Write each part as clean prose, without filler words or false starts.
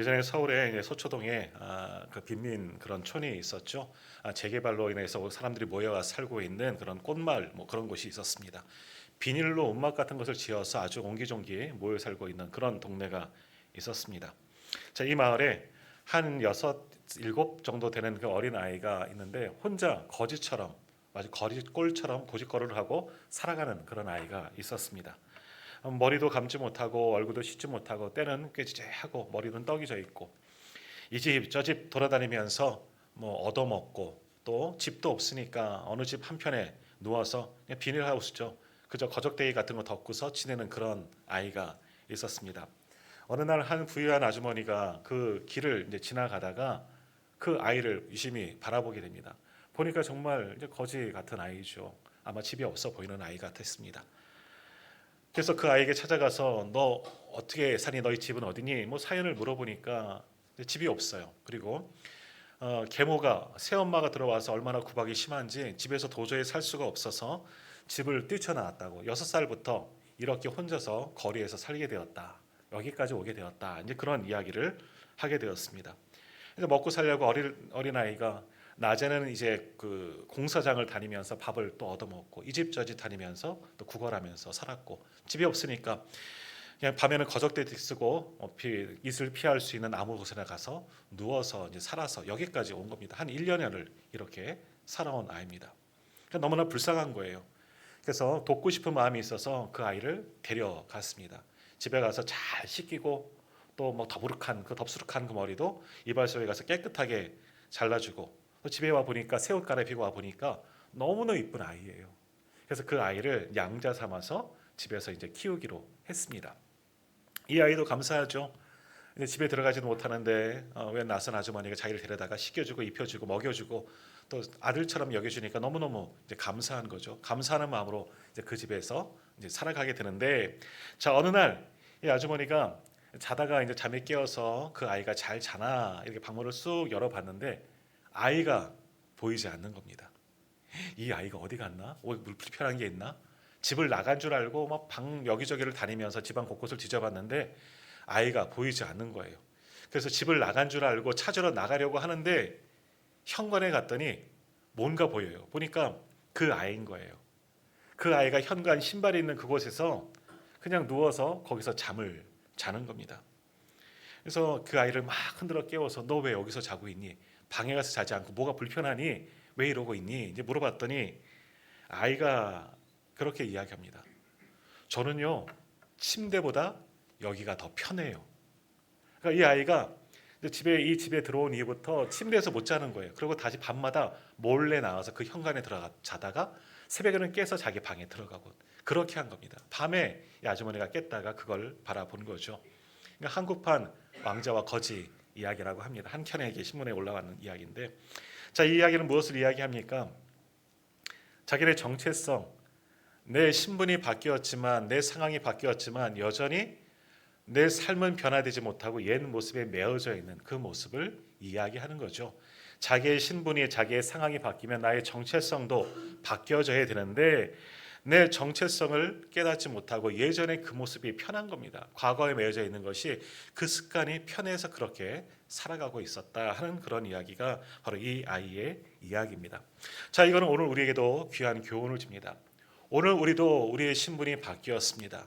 예전에 서울에 이제 서초동에 그 빈민 그런 촌이 있었죠. 재개발로 인해서 사람들이 모여와 살고 있는 그런 꽃마을 뭐 그런 곳이 있었습니다. 비닐로 움막 같은 것을 지어서 아주 옹기종기 모여 살고 있는 그런 동네가 있었습니다. 자, 이 마을에 한 여섯, 일곱 정도 되는 그 어린 아이가 있는데 혼자 거지처럼 아주 거지꼴처럼 고집거리를 하고 살아가는 그런 아이가 있었습니다. 머리도 감지 못하고 얼굴도 씻지 못하고 때는 꾀지재하고 머리는 떡이 져 있고 이 집 저 집 돌아다니면서 뭐 얻어먹고 또 집도 없으니까 어느 집 한편에 누워서 그냥 비닐하우스죠. 그저 거적대기 같은 거 덮고서 지내는 그런 아이가 있었습니다. 어느 날 한 부유한 아주머니가 그 길을 이제 지나가다가 그 아이를 유심히 바라보게 됩니다. 보니까 정말 이제 거지 같은 아이죠. 아마 집이 없어 보이는 아이 같았습니다. 그래서 그 아이에게 찾아가서 너 어떻게 사니? 너희 집은 어디니? 뭐 사연을 물어보니까 집이 없어요. 그리고 계모가 새엄마가 들어와서 얼마나 구박이 심한지 집에서 도저히 살 수가 없어서 집을 뛰쳐나왔다고. 6살부터 이렇게 혼자서 거리에서 살게 되었다. 여기까지 오게 되었다. 이제 그런 이야기를 하게 되었습니다. 그래서 먹고 살려고 어린 아이가 낮에는 이제 그 공사장을 다니면서 밥을 또 얻어먹고 이 집 저 집 다니면서 또 구걸하면서 살았고 집이 없으니까 그냥 밤에는 거적대 쓰고 이슬 피할 수 있는 아무 곳에나 가서 누워서 이제 살아서 여기까지 온 겁니다. 한 1년여를 이렇게 살아온 아이입니다. 그러니까 너무나 불쌍한 거예요. 그래서 돕고 싶은 마음이 있어서 그 아이를 데려갔습니다. 집에 가서 잘 씻기고 또 뭐 더부룩한 그 덥수룩한 그 머리도 이발소에 가서 깨끗하게 잘라주고 또 집에 와 보니까 새 옷 갈아입히고 와 보니까 너무나 이쁜 아이예요. 그래서 그 아이를 양자 삼아서 집에서 이제 키우기로 했습니다. 이 아이도 감사하죠. 이제 집에 들어가지도 못하는데 왜 낯선 아주머니가 자기를 데려다가 씻겨주고 입혀주고 먹여주고 또 아들처럼 여겨주니까 너무너무 이제 감사한 거죠. 감사하는 마음으로 이제 그 집에서 이제 살아가게 되는데 자 어느 날 이 아주머니가 자다가 이제 잠에 깨어서 그 아이가 잘 자나 이렇게 방문을 쑥 열어봤는데 아이가 보이지 않는 겁니다. 이 아이가 어디 갔나? 물 불편한 게 있나? 집을 나간 줄 알고 막 방 여기저기를 다니면서 집안 곳곳을 뒤져봤는데 아이가 보이지 않는 거예요. 그래서 집을 나간 줄 알고 찾으러 나가려고 하는데 현관에 갔더니 뭔가 보여요. 보니까 그 아이인 거예요. 그 아이가 현관 신발이 있는 그곳에서 그냥 누워서 거기서 잠을 자는 겁니다. 그래서 그 아이를 막 흔들어 깨워서 너 왜 여기서 자고 있니? 방에 가서 자지 않고 뭐가 불편하니? 왜 이러고 있니? 이제 물어봤더니 아이가 그렇게 이야기합니다. 저는요 침대보다 여기가 더 편해요. 그러니까 이 아이가 이 집에 들어온 이후부터 침대에서 못 자는 거예요. 그리고 다시 밤마다 몰래 나와서 그 현관에 들어가 자다가 새벽에는 깨서 자기 방에 들어가고 그렇게 한 겁니다. 밤에 이 아주머니가 깼다가 그걸 바라본 거죠. 그러니까 한국판 왕자와 거지 이야기라고 합니다. 한켠에 신문에 올라가는 이야기인데 자, 이 이야기는 무엇을 이야기합니까? 자기의 정체성, 내 신분이 바뀌었지만 내 상황이 바뀌었지만 여전히 내 삶은 변화되지 못하고 옛 모습에 매어져 있는 그 모습을 이야기하는 거죠. 자기의 신분이 자기의 상황이 바뀌면 나의 정체성도 바뀌어져야 되는데 내 정체성을 깨닫지 못하고 예전의 그 모습이 편한 겁니다. 과거에 매여져 있는 것이 그 습관이 편해서 그렇게 살아가고 있었다 하는 그런 이야기가 바로 이 아이의 이야기입니다. 자, 이거는 오늘 우리에게도 귀한 교훈을 줍니다. 오늘 우리도 우리의 신분이 바뀌었습니다.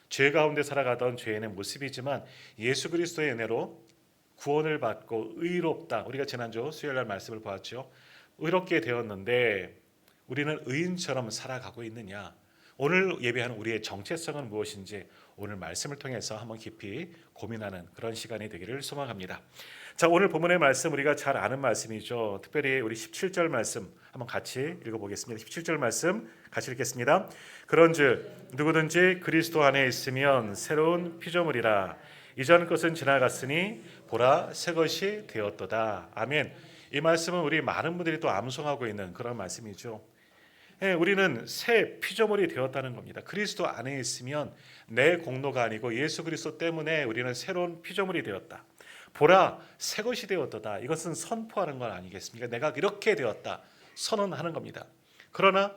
죄 가운데 살아가던 죄인의 모습이지만 예수 그리스도의 은혜로 구원을 받고 의롭다. 우리가 지난주 수요일 날 말씀을 보았죠. 의롭게 되었는데 우리는 의인처럼 살아가고 있느냐? 오늘 예배하는 우리의 정체성은 무엇인지 오늘 말씀을 통해서 한번 깊이 고민하는 그런 시간이 되기를 소망합니다. 자, 오늘 본문의 말씀 우리가 잘 아는 말씀이죠. 특별히 우리 17절 말씀 한번 같이 읽어보겠습니다. 17절 말씀 같이 읽겠습니다. 그런즉 누구든지 그리스도 안에 있으면 새로운 피조물이라 이전 것은 지나갔으니 보라 새 것이 되었도다. 아멘. 이 말씀은 우리 많은 분들이 또 암송하고 있는 그런 말씀이죠. 우리는 새 피조물이 되었다는 겁니다. 그리스도 안에 있으면 내 공로가 아니고 예수 그리스도 때문에 우리는 새로운 피조물이 되었다. 보라 새 것이 되었도다. 이것은 선포하는 건 아니겠습니까? 내가 이렇게 되었다. 선언하는 겁니다. 그러나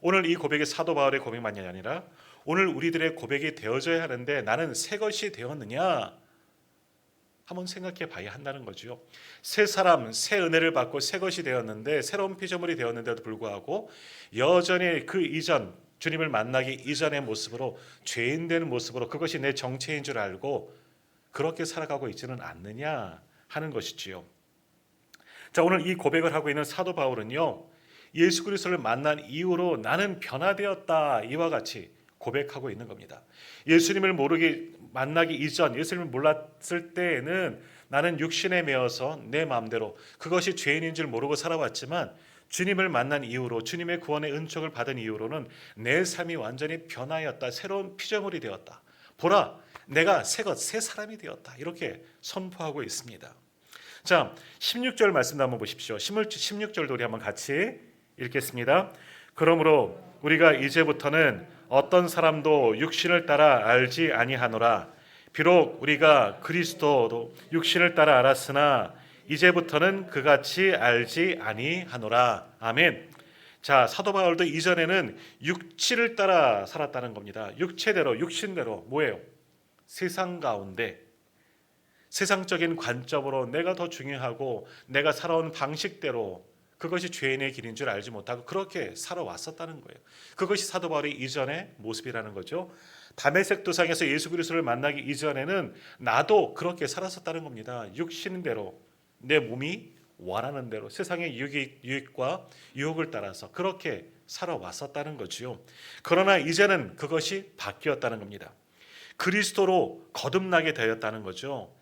오늘 이 고백이 사도 바울의 고백만이 아니라 오늘 우리들의 고백이 되어져야 하는데 나는 새 것이 되었느냐? 한번 생각해 봐야 한다는 거죠. 새 사람, 새 은혜를 받고 새 것이 되었는데, 새로운 피조물이 되었는데도 불구하고 여전히 그 이전, 주님을 만나기 이전의 모습으로, 죄인 되는 모습으로 그것이 내 정체인 줄 알고 그렇게 살아가고 있지는 않느냐 하는 것이지요. 자, 오늘 이 고백을 하고 있는 사도 바울은요, 예수 그리스도를 만난 이후로 나는 변화되었다, 이와 같이 고백하고 있는 겁니다. 예수님을 만나기 이전, 예수님을 몰랐을 때에는 나는 육신에 매어서 내 마음대로 그것이 죄인인 줄 모르고 살아왔지만, 주님을 만난 이후로, 주님의 구원의 은총을 받은 이후로는 내 삶이 완전히 변화하였다, 새로운 피조물이 되었다, 보라 내가 새 사람이 되었다, 이렇게 선포하고 있습니다. 자, 16절 말씀도 한번 보십시오. 16절도 우리 한번 같이 읽겠습니다. 그러므로 우리가 이제부터는 어떤 사람도 육신을 따라 알지 아니하노라. 비록 우리가 그리스도도 육신을 따라 알았으나 이제부터는 그같이 알지 아니하노라. 아멘. 자, 사도 바울도 이전에는 육체를 따라 살았다는 겁니다. 육체대로, 육신대로, 뭐예요? 세상 가운데 세상적인 관점으로 내가 더 중요하고 내가 살아온 방식대로, 그것이 죄인의 길인 줄 알지 못하고 그렇게 살아왔었다는 거예요. 그것이 사도 바울의 이전의 모습이라는 거죠. 다메섹 도상에서 예수 그리스도를 만나기 이전에는 나도 그렇게 살았었다는 겁니다. 육신대로, 내 몸이 원하는 대로 세상의 유익과 유혹을 따라서 그렇게 살아왔었다는 거지요. 그러나 이제는 그것이 바뀌었다는 겁니다. 그리스도로 거듭나게 되었다는 거죠.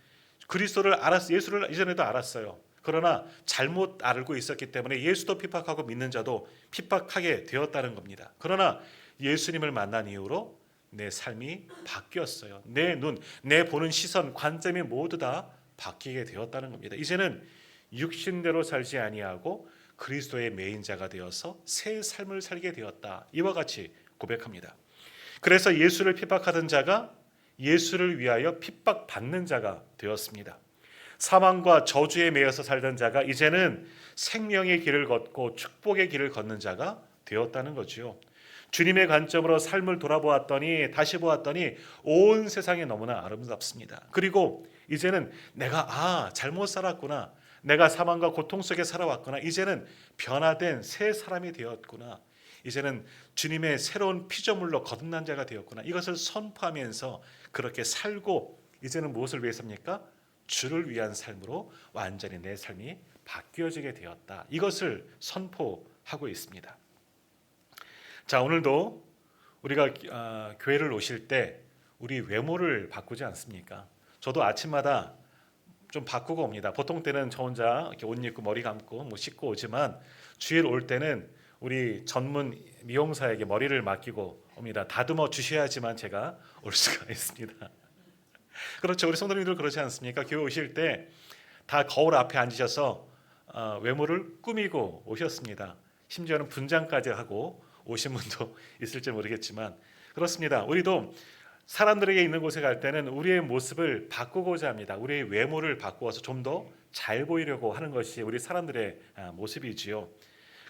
그리스도를 예수를 이전에도 알았어요. 그러나 잘못 알고 있었기 때문에 예수도 핍박하고 믿는 자도 핍박하게 되었다는 겁니다. 그러나 예수님을 만난 이후로 내 삶이 바뀌었어요. 내 눈, 내 보는 시선, 관점이 모두 다 바뀌게 되었다는 겁니다. 이제는 육신대로 살지 아니하고 그리스도의 매인자가 되어서 새 삶을 살게 되었다, 이와 같이 고백합니다. 그래서 예수를 핍박하던 자가 예수를 위하여 핍박받는 자가 되었습니다. 사망과 저주에 매여서 살던 자가 이제는 생명의 길을 걷고 축복의 길을 걷는 자가 되었다는 거죠. 주님의 관점으로 삶을 다시 보았더니 온 세상이 너무나 아름답습니다. 그리고 이제는 내가 잘못 살았구나, 내가 사망과 고통 속에 살아왔구나, 이제는 변화된 새 사람이 되었구나, 이제는 주님의 새로운 피조물로 거듭난 자가 되었구나, 이것을 선포하면서 그렇게 살고, 이제는 무엇을 위해서입니까? 주를 위한 삶으로 완전히 내 삶이 바뀌어지게 되었다, 이것을 선포하고 있습니다. 자, 오늘도 우리가 교회를 오실 때 우리 외모를 바꾸지 않습니까? 저도 아침마다 좀 바꾸고 옵니다. 보통 때는 저 혼자 이렇게 옷 입고 머리 감고 씻고 오지만, 주일 올 때는 우리 전문 미용사에게 머리를 맡기고 옵니다. 다듬어 주셔야지만 제가 올 수가 있습니다. 그렇죠. 우리 성도님들 그러지 않습니까? 교회 오실 때 다 거울 앞에 앉으셔서 외모를 꾸미고 오셨습니다. 심지어는 분장까지 하고 오신 분도 있을지 모르겠지만 그렇습니다. 우리도 사람들에게 있는 곳에 갈 때는 우리의 모습을 바꾸고자 합니다. 우리의 외모를 바꾸어서 좀 더 잘 보이려고 하는 것이 우리 사람들의 모습이지요.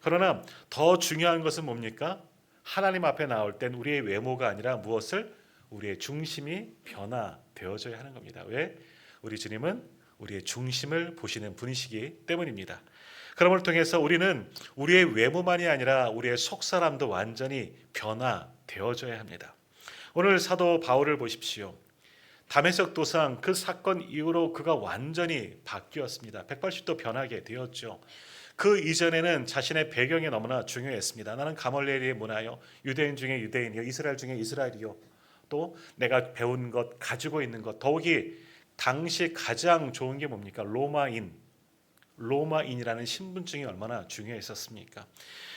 그러나 더 중요한 것은 뭡니까? 하나님 앞에 나올 땐 우리의 외모가 아니라 무엇을? 우리의 중심이 변화되어져야 하는 겁니다. 왜? 우리 주님은 우리의 중심을 보시는 분이시기 때문입니다. 그럼을 통해서 우리는 우리의 외모만이 아니라 우리의 속사람도 완전히 변화되어져야 합니다. 오늘 사도 바울을 보십시오. 다메섹 도상 그 사건 이후로 그가 완전히 바뀌었습니다. 180도 변하게 되었죠. 그 이전에는 자신의 배경이 너무나 중요했습니다. 나는 가멀리엘의 문화요, 유대인 중에 유대인이요, 이스라엘 중에 이스라엘이요, 또 내가 배운 것, 가지고 있는 것, 더욱이 당시 가장 좋은 게 뭡니까? 로마인이라는 신분증이 얼마나 중요했었습니까?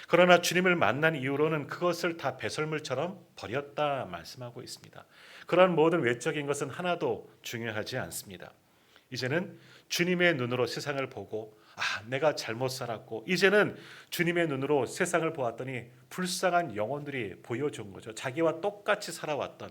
그러나 주님을 만난 이후로는 그것을 다 배설물처럼 버렸다 말씀하고 있습니다. 그런 모든 외적인 것은 하나도 중요하지 않습니다. 이제는 주님의 눈으로 세상을 보고 내가 잘못 살았고, 이제는 주님의 눈으로 세상을 보았더니 불쌍한 영혼들이 보여준 거죠. 자기와 똑같이 살아왔던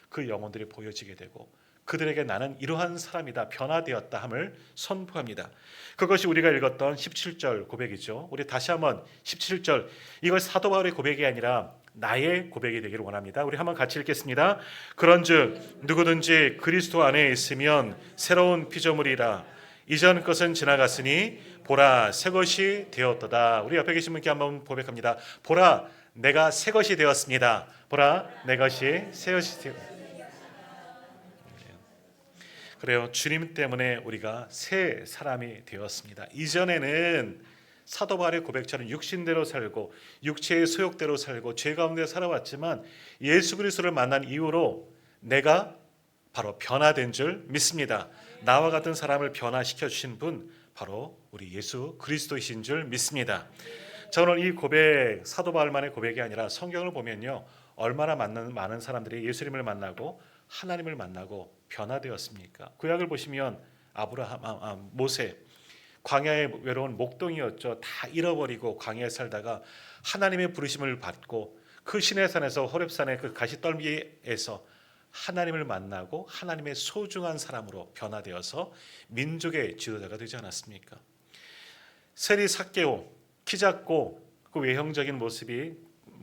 그 영혼들이 보여지게 되고, 그들에게 나는 이러한 사람이다, 변화되었다 함을 선포합니다. 그것이 우리가 읽었던 17절 고백이죠. 우리 다시 한번 17절, 이걸 사도 바울의 고백이 아니라 나의 고백이 되기를 원합니다. 우리 한번 같이 읽겠습니다. 그런즉 누구든지 그리스도 안에 있으면 새로운 피조물이라 이전 것은 지나갔으니 보라 새 것이 되었도다. 우리 옆에 계신 분께 한번 고백합니다. 보라 내가 새 것이 되었습니다. 보라 내 것이 새 것이 되었습니다. 그래요. 주님 때문에 우리가 새 사람이 되었습니다. 이전에는 사도 바울의 고백처럼 육신대로 살고 육체의 소욕대로 살고 죄 가운데 살아왔지만 예수 그리스도를 만난 이후로 내가 바로 변화된 줄 믿습니다. 나와 같은 사람을 변화시켜 주신 분 바로 우리 예수 그리스도이신 줄 믿습니다. 자, 오늘 이 고백 사도 바울만의 고백이 아니라 성경을 보면요, 얼마나 많은 사람들이 예수님을 만나고 하나님을 만나고 변화되었습니까? 구약을 보시면 아브라함, 모세 광야의 외로운 목동이었죠. 다 잃어버리고 광야에 살다가 하나님의 부르심을 받고 그 시내산에서 호렙산의 그 가시떨기에서 하나님을 만나고 하나님의 소중한 사람으로 변화되어서 민족의 지도자가 되지 않았습니까? 세리 삭개오, 키 작고 그 외형적인 모습이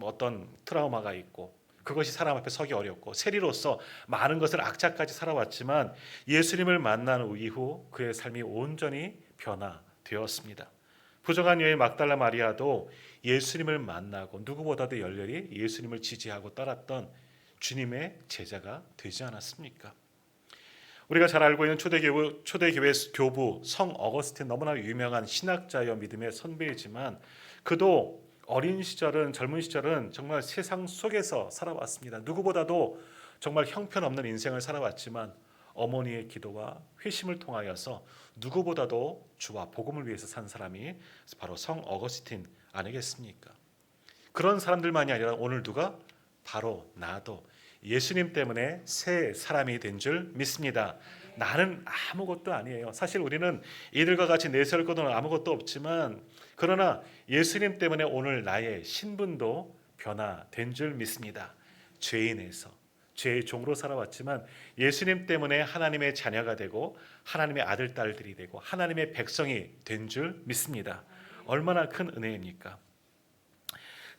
어떤 트라우마가 있고 그것이 사람 앞에 서기 어렵고 세리로서 많은 것을 악착까지 살아왔지만 예수님을 만난 이후 그의 삶이 온전히 변화되었습니다. 부정한 여인 막달라 마리아도 예수님을 만나고 누구보다도 열렬히 예수님을 지지하고 따랐던 주님의 제자가 되지 않았습니까? 우리가 잘 알고 있는 초대교회 교부 성 어거스틴, 너무나 유명한 신학자여 믿음의 선배이지만 그도 어린 시절은, 젊은 시절은 정말 세상 속에서 살아왔습니다. 누구보다도 정말 형편없는 인생을 살아왔지만 어머니의 기도와 회심을 통하여서 누구보다도 주와 복음을 위해서 산 사람이 바로 성 어거스틴 아니겠습니까? 그런 사람들만이 아니라 오늘 누가? 바로 나도 예수님 때문에 새 사람이 된 줄 믿습니다. 나는 아무것도 아니에요. 사실 우리는 이들과 같이 내세울 것은 아무것도 없지만 그러나 예수님 때문에 오늘 나의 신분도 변화된 줄 믿습니다. 죄인에서 죄의 종으로 살아왔지만 예수님 때문에 하나님의 자녀가 되고 하나님의 아들, 딸들이 되고 하나님의 백성이 된 줄 믿습니다. 얼마나 큰 은혜입니까?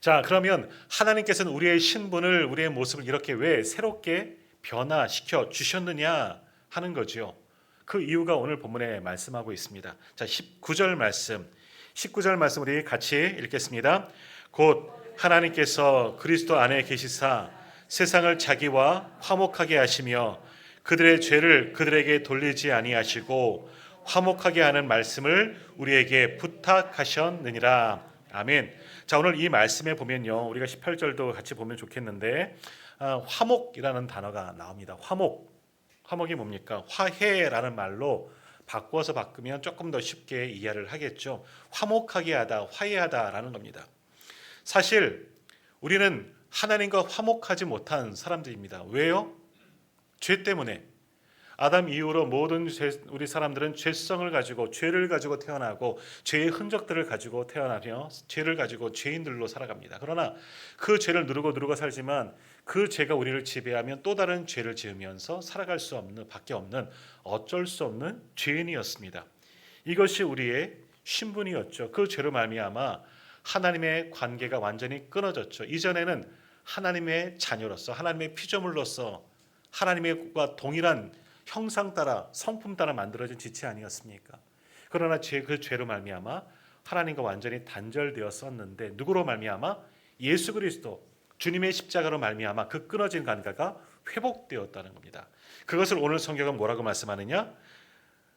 자, 그러면 하나님께서는 우리의 신분을, 우리의 모습을 이렇게 왜 새롭게 변화시켜 주셨느냐 하는 거죠. 그 이유가 오늘 본문에 말씀하고 있습니다. 자, 19절 말씀 우리 같이 읽겠습니다. 곧 하나님께서 그리스도 안에 계시사 세상을 자기와 화목하게 하시며 그들의 죄를 그들에게 돌리지 아니하시고 화목하게 하는 말씀을 우리에게 부탁하셨느니라. 아멘. 자, 오늘 이 말씀에 보면요, 우리가 18절도 같이 보면 좋겠는데 화목이라는 단어가 나옵니다. 화목이 뭡니까? 화해라는 말로 바꾸면 조금 더 쉽게 이해를 하겠죠. 화목하게 하다, 화해하다라는 겁니다. 사실 우리는 하나님과 화목하지 못한 사람들입니다. 왜요? 죄 때문에. 아담 이후로 모든 우리 사람들은 죄성을 가지고 죄를 가지고 태어나고 죄의 흔적들을 가지고 태어나며 죄를 가지고 죄인들로 살아갑니다. 그러나 그 죄를 누르고 살지만 그 죄가 우리를 지배하면 또 다른 죄를 지으면서 살아갈 수 없는, 밖에 없는 어쩔 수 없는 죄인이었습니다. 이것이 우리의 신분이었죠. 그 죄로 말미암아 하나님의 관계가 완전히 끊어졌죠. 이전에는 하나님의 자녀로서, 하나님의 피조물로서 하나님과 동일한 형상 따라, 성품 따라 만들어진 지체 아니었습니까? 그러나 그 죄로 말미암아 하나님과 완전히 단절되었었는데 누구로 말미암아? 예수 그리스도 주님의 십자가로 말미암아 그 끊어진 관계가 회복되었다는 겁니다. 그것을 오늘 성경은 뭐라고 말씀하느냐?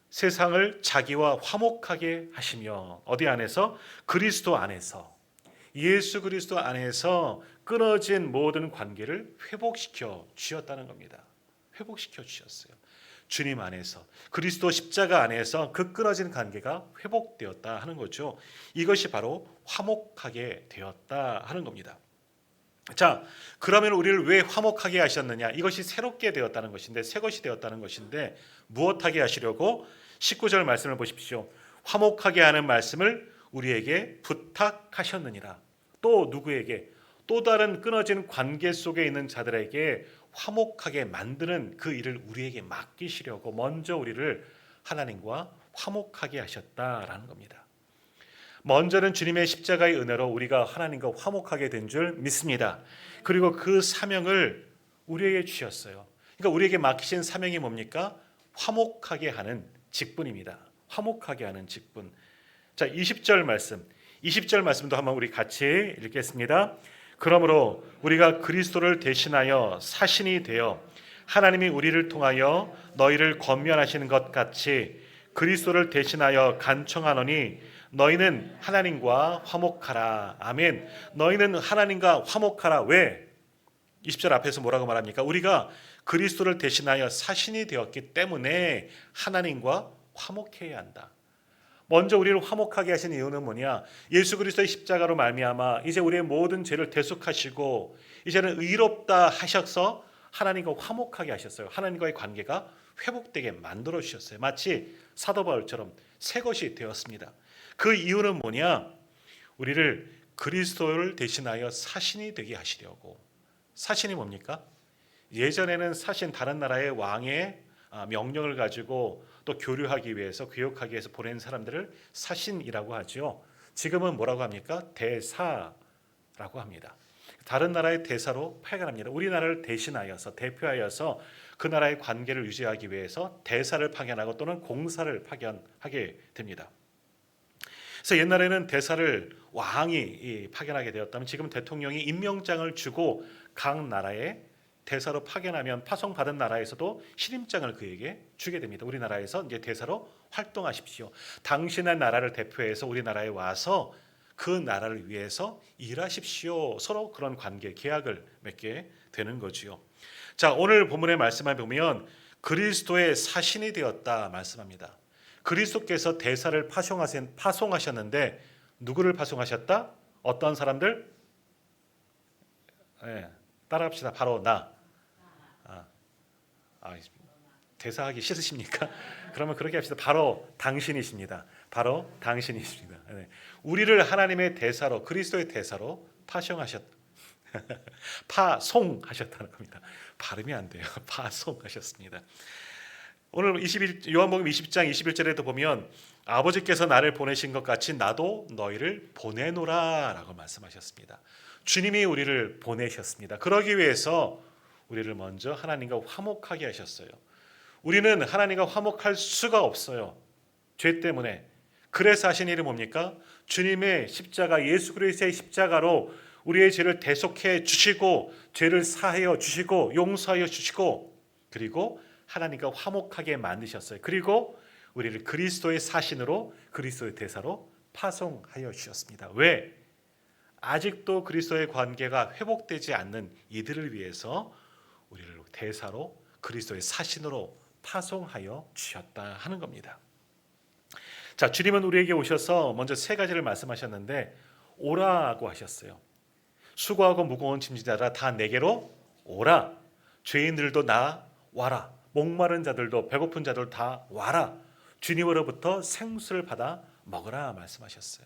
세상을 자기와 화목하게 하시며 어디 안에서? 그리스도 안에서, 예수 그리스도 안에서 끊어진 모든 관계를 회복시켜 주셨다는 겁니다. 회복시켜 주셨어요. 주님 안에서, 그리스도 십자가 안에서 그 끊어진 관계가 회복되었다 하는 거죠. 이것이 바로 화목하게 되었다 하는 겁니다. 자, 그러면 우리를 왜 화목하게 하셨느냐? 이것이 새롭게 되었다는 것인데, 새 것이 되었다는 것인데 무엇하게 하시려고? 19절 말씀을 보십시오. 화목하게 하는 말씀을 우리에게 부탁하셨느니라. 또 누구에게? 또 다른 끊어진 관계 속에 있는 자들에게 화목하게 만드는 그 일을 우리에게 맡기시려고 먼저 우리를 하나님과 화목하게 하셨다라는 겁니다. 먼저는 주님의 십자가의 은혜로 우리가 하나님과 화목하게 된 줄 믿습니다. 그리고 그 사명을 우리에게 주셨어요. 그러니까 우리에게 맡기신 사명이 뭡니까? 화목하게 하는 직분입니다. 화목하게 하는 직분. 자, 20절 말씀. 20절 말씀도 한번 우리 같이 읽겠습니다. 그러므로 우리가 그리스도를 대신하여 사신이 되어 하나님이 우리를 통하여 너희를 권면하시는 것 같이 그리스도를 대신하여 간청하노니 너희는 하나님과 화목하라. 아멘. 너희는 하나님과 화목하라. 왜? 20절 앞에서 뭐라고 말합니까? 우리가 그리스도를 대신하여 사신이 되었기 때문에 하나님과 화목해야 한다. 먼저 우리를 화목하게 하신 이유는 뭐냐? 예수 그리스도의 십자가로 말미암아 이제 우리의 모든 죄를 대속하시고 이제는 의롭다 하셔서 하나님과 화목하게 하셨어요. 하나님과의 관계가 회복되게 만들어 주셨어요. 마치 사도 바울처럼 새 것이 되었습니다. 그 이유는 뭐냐? 우리를 그리스도를 대신하여 사신이 되게 하시려고. 사신이 뭡니까? 예전에는 사신, 다른 나라의 왕의 명령을 가지고 또 교류하기 위해서, 교역하기 위해서 보낸 사람들을 사신이라고 하죠. 지금은 뭐라고 합니까? 대사라고 합니다. 다른 나라의 대사로 파견합니다. 우리나라를 대신하여서, 대표하여서 그 나라의 관계를 유지하기 위해서 대사를 파견하고 또는 공사를 파견하게 됩니다. 그래서 옛날에는 대사를 왕이 파견하게 되었다면 지금 대통령이 임명장을 주고 각 나라에 대사로 파견하면 파송받은 나라에서도 신임장을 그에게 주게 됩니다. 우리나라에서 이제 대사로 활동하십시오. 당신의 나라를 대표해서 우리나라에 와서 그 나라를 위해서 일하십시오. 서로 그런 관계, 계약을 맺게 되는 거지요. 자, 오늘 본문의 말씀을 보면 그리스도의 사신이 되었다 말씀합니다. 그리스도께서 대사를 파송하셨는데 누구를 파송하셨다? 어떤 사람들? 네, 따라합시다. 바로 나. 대사하기 싫으십니까? 그러면 그렇게 합시다. 바로 당신이십니다. 바로 당신이십니다. 네. 우리를 하나님의 대사로, 그리스도의 대사로 파송하셨다는 겁니다. 발음이 안 돼요. 파송하셨습니다. 오늘 요한복음 20장 21절에도 보면 아버지께서 나를 보내신 것 같이 나도 너희를 보내노라라고 말씀하셨습니다. 주님이 우리를 보내셨습니다. 그러기 위해서 우리를 먼저 하나님과 화목하게 하셨어요. 우리는 하나님과 화목할 수가 없어요. 죄 때문에. 그래서 하신 일이 뭡니까? 주님의 십자가, 예수 그리스도의 십자가로 우리의 죄를 대속해 주시고 죄를 사하여 주시고 용서하여 주시고 그리고 하나님과 화목하게 만드셨어요. 그리고 우리를 그리스도의 사신으로, 그리스도의 대사로 파송하여 주셨습니다. 왜? 아직도 그리스도의 관계가 회복되지 않는 이들을 위해서 우리를 대사로, 그리스도의 사신으로 파송하여 주셨다 하는 겁니다. 자, 주님은 우리에게 오셔서 먼저 세 가지를 말씀하셨는데 오라고 하셨어요. 수고하고 무거운 짐지자라 다 내게로 오라. 죄인들도 나 와라. 목마른 자들도 배고픈 자들 다 와라. 주님으로부터 생수를 받아 먹으라 말씀하셨어요.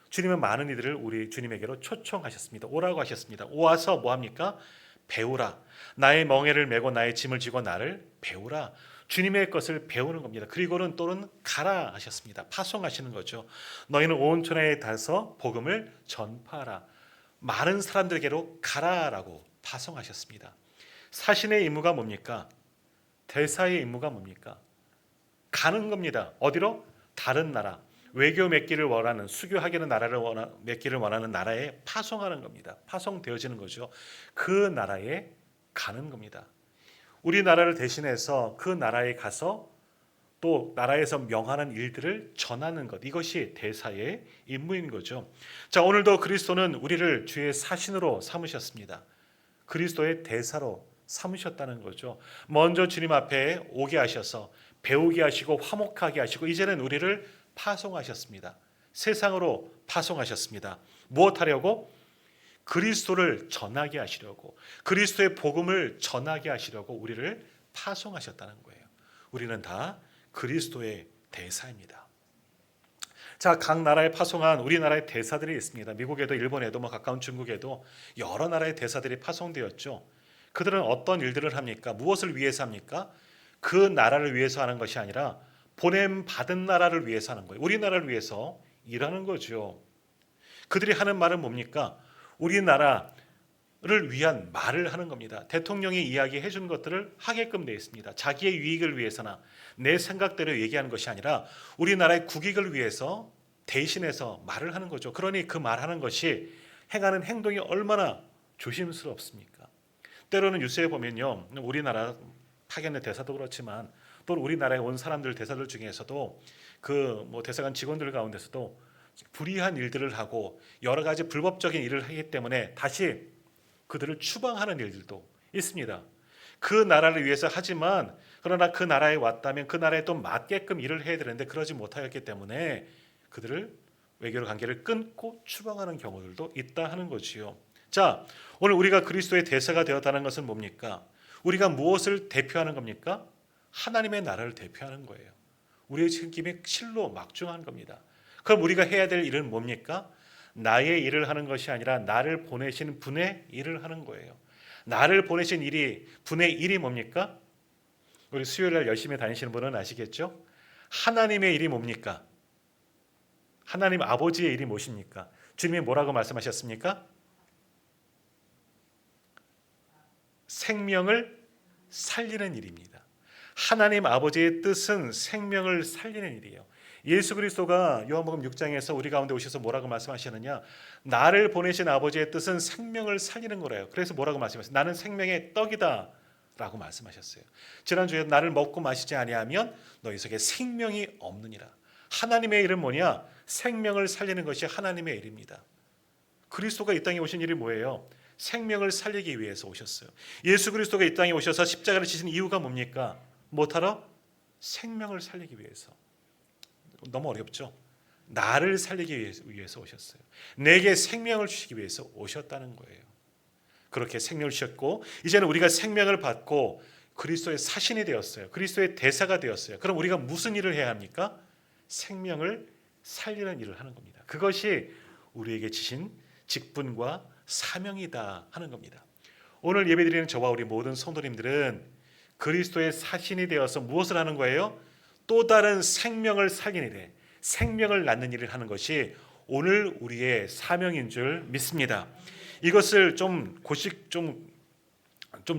주님은 많은 이들을 우리 주님에게로 초청하셨습니다. 오라고 하셨습니다. 오와서 뭐합니까? 배우라. 나의 멍에를 메고 나의 짐을 지고 나를 배우라. 주님의 것을 배우는 겁니다. 그리고는 또는 가라 하셨습니다. 파송하시는 거죠. 너희는 온 천하에 다서 복음을 전파하라. 많은 사람들에게로 가라라고 파송하셨습니다. 사신의 임무가 뭡니까? 대사의 임무가 뭡니까? 가는 겁니다. 어디로? 다른 나라. 외교 맺기를 원하는, 수교하기는 나라를 맺기를 원하는 나라에 파송하는 겁니다. 파송되어지는 거죠. 그 나라에 가는 겁니다. 우리나라를 대신해서 그 나라에 가서 또 나라에서 명하는 일들을 전하는 것, 이것이 대사의 임무인 거죠. 자, 오늘도 그리스도는 우리를 주의 사신으로 삼으셨습니다. 그리스도의 대사로 삼으셨다는 거죠. 먼저 주님 앞에 오게 하셔서 배우게 하시고 화목하게 하시고 이제는 우리를 파송하셨습니다. 세상으로 파송하셨습니다. 무엇하려고? 그리스도를 전하게 하시려고, 그리스도의 복음을 전하게 하시려고 우리를 파송하셨다는 거예요. 우리는 다 그리스도의 대사입니다. 자, 각 나라에 파송한 우리나라의 대사들이 있습니다. 미국에도 일본에도 가까운 중국에도 여러 나라의 대사들이 파송되었죠. 그들은 어떤 일들을 합니까? 무엇을 위해서 합니까? 그 나라를 위해서 하는 것이 아니라 보냄 받은 나라를 위해서 하는 거예요. 우리나라를 위해서 일하는 거죠. 그들이 하는 말은 뭡니까? 우리나라를 위한 말을 하는 겁니다. 대통령이 이야기해 준 것들을 하게끔 되어 있습니다. 자기의 유익을 위해서나 내 생각대로 얘기하는 것이 아니라 우리나라의 국익을 위해서 대신해서 말을 하는 거죠. 그러니 그 말하는 것이 행하는 행동이 얼마나 조심스럽습니까? 때로는 뉴스에 보면요, 우리나라 파견의 대사도 그렇지만 또 우리나라에 온 사람들 대사들 중에서도 그 뭐 대사관 직원들 가운데서도 불의한 일들을 하고 여러 가지 불법적인 일을 하기 때문에 다시 그들을 추방하는 일들도 있습니다. 그 나라를 위해서 하지만 그러나 그 나라에 왔다면 그 나라에 또 맞게끔 일을 해야 되는데 그러지 못하였기 때문에 그들을 외교 관계를 끊고 추방하는 경우들도 있다 하는 거지요. 자, 오늘 우리가 그리스도의 대사가 되었다는 것은 뭡니까? 우리가 무엇을 대표하는 겁니까? 하나님의 나라를 대표하는 거예요. 우리의 책임이 실로 막중한 겁니다. 그럼 우리가 해야 될 일은 뭡니까? 나의 일을 하는 것이 아니라 나를 보내신 분의 일을 하는 거예요. 나를 보내신 분의 일이 뭡니까? 우리 수요일날 열심히 다니시는 분은 아시겠죠? 하나님의 일이 뭡니까? 하나님 아버지의 일이 무엇입니까? 주님이 뭐라고 말씀하셨습니까? 생명을 살리는 일입니다. 하나님 아버지의 뜻은 생명을 살리는 일이에요. 예수 그리스도가 요한복음 6장에서 우리 가운데 오셔서 뭐라고 말씀하시느냐? 나를 보내신 아버지의 뜻은 생명을 살리는 거래요. 그래서 뭐라고 말씀하셨어요? 나는 생명의 떡이다 라고 말씀하셨어요. 지난주에 나를 먹고 마시지 아니하면 너희 속에 생명이 없느니라. 하나님의 일은 뭐냐? 생명을 살리는 것이 하나님의 일입니다. 그리스도가 이 땅에 오신 일이 뭐예요? 생명을 살리기 위해서 오셨어요. 예수 그리스도가 이 땅에 오셔서 십자가를 지신 이유가 뭡니까? 못하러? 생명을 살리기 위해서. 너무 어렵죠? 나를 살리기 위해서 오셨어요. 내게 생명을 주시기 위해서 오셨다는 거예요. 그렇게 생명을 주셨고 이제는 우리가 생명을 받고 그리스도의 사신이 되었어요. 그리스도의 대사가 되었어요. 그럼 우리가 무슨 일을 해야 합니까? 생명을 살리는 일을 하는 겁니다. 그것이 우리에게 주신 직분과 사명이다 하는 겁니다. 오늘 예배드리는 저와 우리 모든 성도님들은 그리스도의 사신이 되어서 무엇을 하는 거예요? 또 다른 생명을 살리는 일, 생명을 낳는 일을 하는 것이 오늘 우리의 사명인 줄 믿습니다. 이것을 좀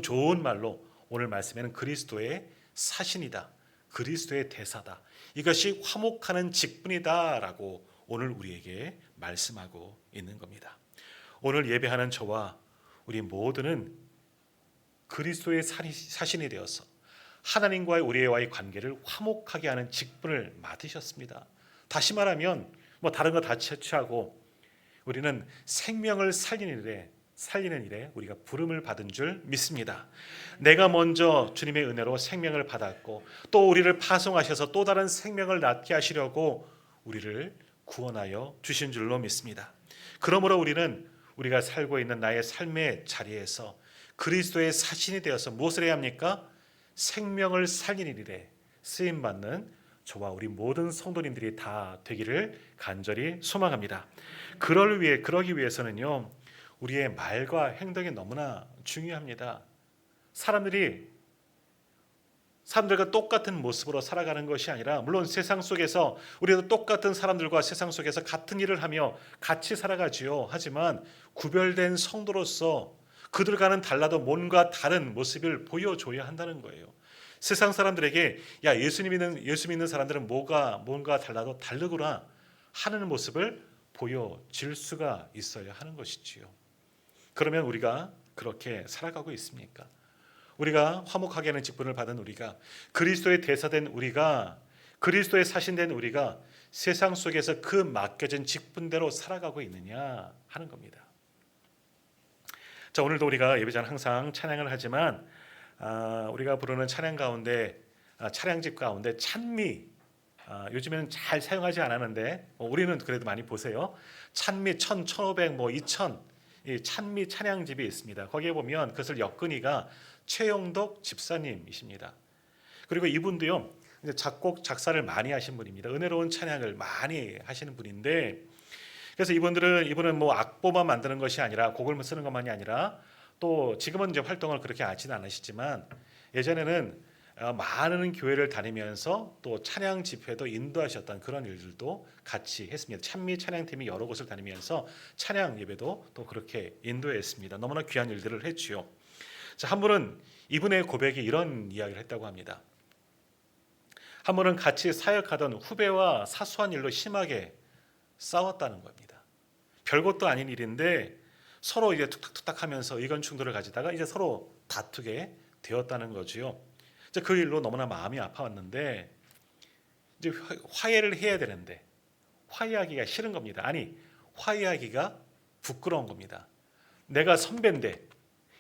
좋은 말로 오늘 말씀에는 그리스도의 사신이다, 그리스도의 대사다, 이것이 화목하는 직분이다라고 오늘 우리에게 말씀하고 있는 겁니다. 오늘 예배하는 저와 우리 모두는 그리스도의 사신이 되어서 하나님과의 우리와의 관계를 화목하게 하는 직분을 맡으셨습니다. 다시 말하면 다른 거 다 채취하고 우리는 생명을 살리는 일에 우리가 부름을 받은 줄 믿습니다. 내가 먼저 주님의 은혜로 생명을 받았고 또 우리를 파송하셔서 또 다른 생명을 낳게 하시려고 우리를 구원하여 주신 줄로 믿습니다. 그러므로 우리는 우리가 살고 있는 나의 삶의 자리에서 그리스도의 사신이 되어서 무엇을 해야 합니까? 생명을 살리는 일에 쓰임받는 저와 우리 모든 성도님들이 다 되기를 간절히 소망합니다. 그러기 위해서는요, 우리의 말과 행동이 너무나 중요합니다. 사람들과 똑같은 모습으로 살아가는 것이 아니라, 물론 세상 속에서 우리도 똑같은 사람들과 세상 속에서 같은 일을 하며 같이 살아가지요. 하지만 구별된 성도로서 그들과는 달라도 뭔가 다른 모습을 보여줘야 한다는 거예요. 세상 사람들에게 예수 믿는 사람들은 뭔가 달라도 다르구나 하는 모습을 보여질 수가 있어야 하는 것이지요. 그러면 우리가 그렇게 살아가고 있습니까? 우리가 화목하게 하는 직분을 받은 우리가, 그리스도의 대사된 우리가, 그리스도의 사신된 우리가 세상 속에서 그 맡겨진 직분대로 살아가고 있느냐 하는 겁니다. 자, 오늘도 우리가 예배전 항상 찬양을 하지만 우리가 부르는 찬양 가운데, 찬양집 가운데 찬미, 요즘에는 잘 사용하지 않았는데 우리는 그래도 많이 보세요. 찬미 1000, 1500, 2000 이 찬미 찬양집이 있습니다. 거기에 보면 그것을 엮은이가 최영덕 집사님이십니다. 그리고 이분도요, 작곡 작사를 많이 하신 분입니다. 은혜로운 찬양을 많이 하시는 분인데, 그래서 이분은 악보만 만드는 것이 아니라, 곡을 쓰는 것만이 아니라, 또 지금은 이제 활동을 그렇게 하지는 않으시지만 예전에는 많은 교회를 다니면서 또 찬양 집회도 인도하셨던 그런 일들도 같이 했습니다. 찬미 찬양팀이 여러 곳을 다니면서 찬양 예배도 또 그렇게 인도했습니다. 너무나 귀한 일들을 했지요. 자, 한 분은 이분의 고백이 이런 이야기를 했다고 합니다. 한 분은 같이 사역하던 후배와 사소한 일로 심하게 싸웠다는 겁니다. 별것도 아닌 일인데 서로 이제 툭탁툭탁 하면서 의견 충돌을 가지다가 이제 서로 다투게 되었다는 거지요. 이제 그 일로 너무나 마음이 아파왔는데 이제 화해를 해야 되는데 화해하기가 싫은 겁니다. 아니, 화해하기가 부끄러운 겁니다. 내가 선배인데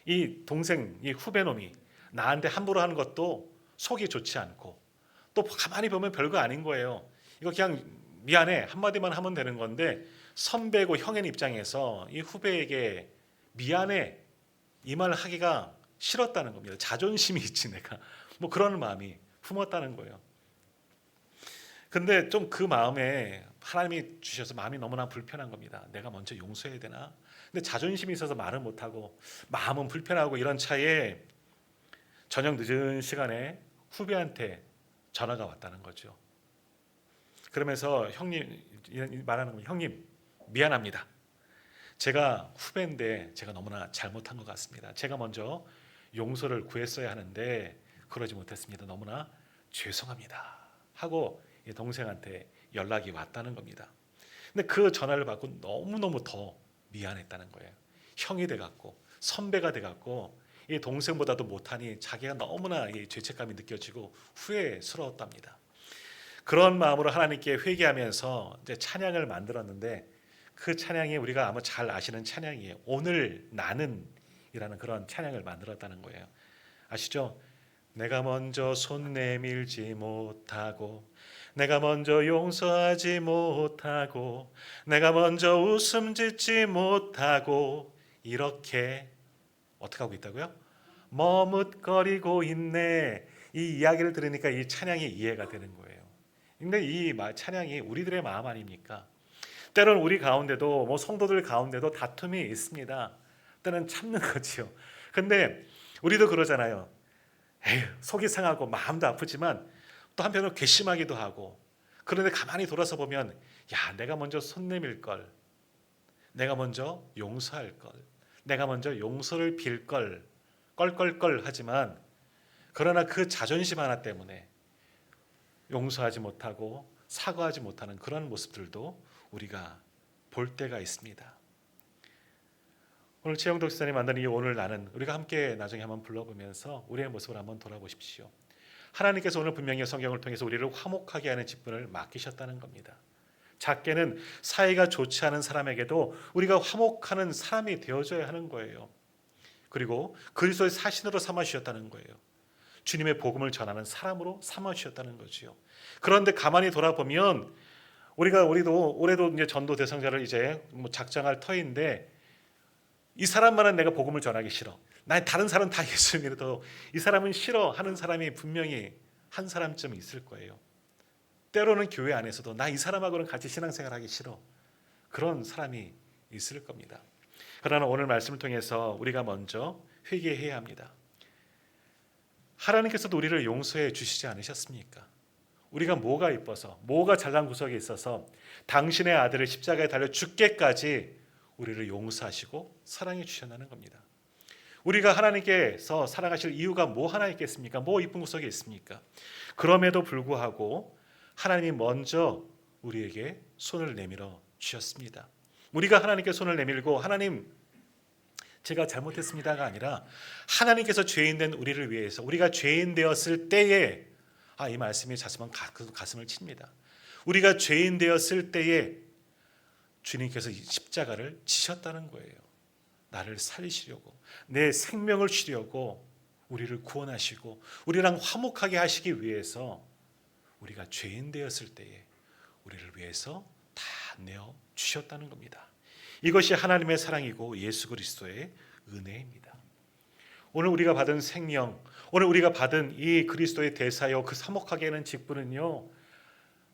이 동생, 이 후배놈이 나한테 함부로 하는 것도 속이 좋지 않고 또 가만히 보면 별거 아닌 거예요. 이거 그냥 미안해 한마디만 하면 되는 건데 선배고 형의 입장에서 이 후배에게 미안해 이 말을 하기가 싫었다는 겁니다. 자존심이 있지 내가. 뭐 그런 마음이 품었다는 거예요. 근데 좀 그 마음에 하나님이 주셔서 마음이 너무나 불편한 겁니다. 내가 먼저 용서해야 되나? 근데 자존심이 있어서 말을 못하고 마음은 불편하고 이런 차에 저녁 늦은 시간에 후배한테 전화가 왔다는 거죠. 그러면서 형님 말하는 거예요. 형님 미안합니다. 제가 후배인데 제가 너무나 잘못한 것 같습니다. 제가 먼저 용서를 구했어야 하는데 그러지 못했습니다. 너무나 죄송합니다. 하고 동생한테 연락이 왔다는 겁니다. 근데 그 전화를 받고 너무너무 더 미안했다는 거예요. 형이 돼갖고 선배가 돼갖고 이 동생보다도 못하니 자기가 너무나 이 죄책감이 느껴지고 후회스러웠답니다. 그런 마음으로 하나님께 회개하면서 이제 찬양을 만들었는데 그 찬양이 우리가 아마 잘 아시는 찬양이에요. 오늘 나는이라는 그런 찬양을 만들었다는 거예요. 아시죠? 내가 먼저 손 내밀지 못하고 내가 먼저 용서하지 못하고 내가 먼저 웃음 짓지 못하고 이렇게 어떻게 하고 있다고요? 머뭇거리고 있네. 이 이야기를 들으니까 이 찬양이 이해가 되는 거예요. 근데 이 찬양이 우리들의 마음 아닙니까? 때로는 우리 가운데도 뭐 성도들 가운데도 다툼이 있습니다. 때는 참는 거지요. 근데 우리도 그러잖아요. 에휴, 속이 상하고 마음도 아프지만 또 한편으로 괘씸하기도 하고 그런데 가만히 돌아서 보면 야 내가 먼저 손 내밀 걸 내가 먼저 용서할 걸 내가 먼저 용서를 빌 걸 껄껄껄 하지만 그러나 그 자존심 하나 때문에 용서하지 못하고 사과하지 못하는 그런 모습들도 우리가 볼 때가 있습니다. 오늘 최영덕 목사님 만난 이 오늘 나는 우리가 함께 나중에 한번 불러보면서 우리의 모습을 한번 돌아보십시오. 하나님께서 오늘 분명히 성경을 통해서 우리를 화목하게 하는 직분을 맡기셨다는 겁니다. 작게는 사이가 좋지 않은 사람에게도 우리가 화목하는 사람이 되어줘야 하는 거예요. 그리고 그리스도의 사신으로 삼아주셨다는 거예요. 주님의 복음을 전하는 사람으로 삼아주셨다는 거지요. 그런데 가만히 돌아보면 우리도 올해도 이제 전도 대상자를 이제 작정할 터인데 이 사람만은 내가 복음을 전하기 싫어. 난 다른 사람 다 예수 믿어도 이 사람은 싫어 하는 사람이 분명히 한 사람쯤 있을 거예요. 때로는 교회 안에서도 나 이 사람하고는 같이 신앙생활하기 싫어. 그런 사람이 있을 겁니다. 그러나 오늘 말씀을 통해서 우리가 먼저 회개해야 합니다. 하나님께서도 우리를 용서해 주시지 않으셨습니까? 우리가 뭐가 이뻐서 뭐가 잘난 구석에 있어서 당신의 아들을 십자가에 달려 죽게까지 우리를 용서하시고 사랑해 주셨다는 겁니다. 우리가 하나님께서 사랑하실 이유가 뭐 하나 있겠습니까? 뭐 이쁜 구석에 있습니까? 그럼에도 불구하고 하나님이 먼저 우리에게 손을 내밀어 주셨습니다. 우리가 하나님께 손을 내밀고 하나님 제가 잘못했습니다가 아니라 하나님께서 죄인 된 우리를 위해서 우리가 죄인 되었을 때에 이 말씀이 가슴을 칩니다. 우리가 죄인 되었을 때에 주님께서 십자가를 지셨다는 거예요. 나를 살리시려고 내 생명을 주려고 우리를 구원하시고 우리랑 화목하게 하시기 위해서 우리가 죄인 되었을 때에 우리를 위해서 다 내어 주셨다는 겁니다. 이것이 하나님의 사랑이고 예수 그리스도의 은혜입니다. 오늘 우리가 받은 생명, 오늘 우리가 받은 이 그리스도의 대사여 그 화목하게 하는 직분은요,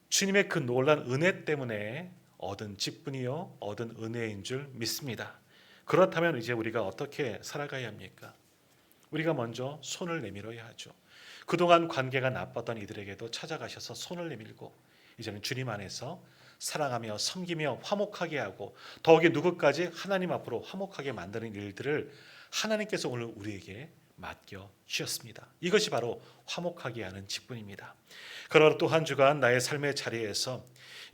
주님의 그 놀란 은혜 때문에 얻은 직분이요 얻은 은혜인 줄 믿습니다. 그렇다면 이제 우리가 어떻게 살아가야 합니까? 우리가 먼저 손을 내밀어야 하죠. 그동안 관계가 나빴던 이들에게도 찾아가셔서 손을 내밀고 이제는 주님 안에서 사랑하며 섬기며 화목하게 하고 더욱이 누구까지 하나님 앞으로 화목하게 만드는 일들을 하나님께서 오늘 우리에게 맡겨 주셨습니다. 이것이 바로 화목하게 하는 직분입니다. 그러나 또 한 주간 나의 삶의 자리에서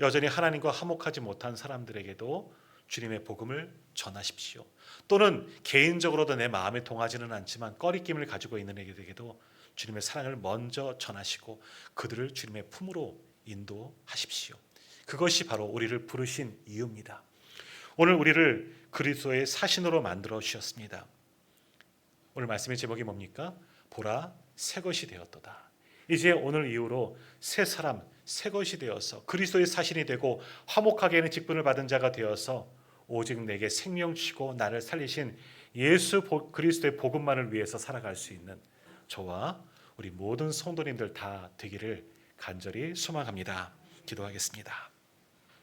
여전히 하나님과 화목하지 못한 사람들에게도 주님의 복음을 전하십시오. 또는 개인적으로도 내 마음에 통하지는 않지만 꺼리낌을 가지고 있는 이들에게도 주님의 사랑을 먼저 전하시고 그들을 주님의 품으로 인도하십시오. 그것이 바로 우리를 부르신 이유입니다. 오늘 우리를 그리스도의 사신으로 만들어 주셨습니다. 오늘 말씀의 제목이 뭡니까? 보라, 새 것이 되었도다. 이제 오늘 이후로 새 사람, 새 것이 되어서 그리스도의 사신이 되고 화목하게 하는 직분을 받은 자가 되어서 오직 내게 생명 주시고 나를 살리신 예수 그리스도의 복음만을 위해서 살아갈 수 있는 저와 우리 모든 성도님들 다 되기를 간절히 소망합니다. 기도하겠습니다.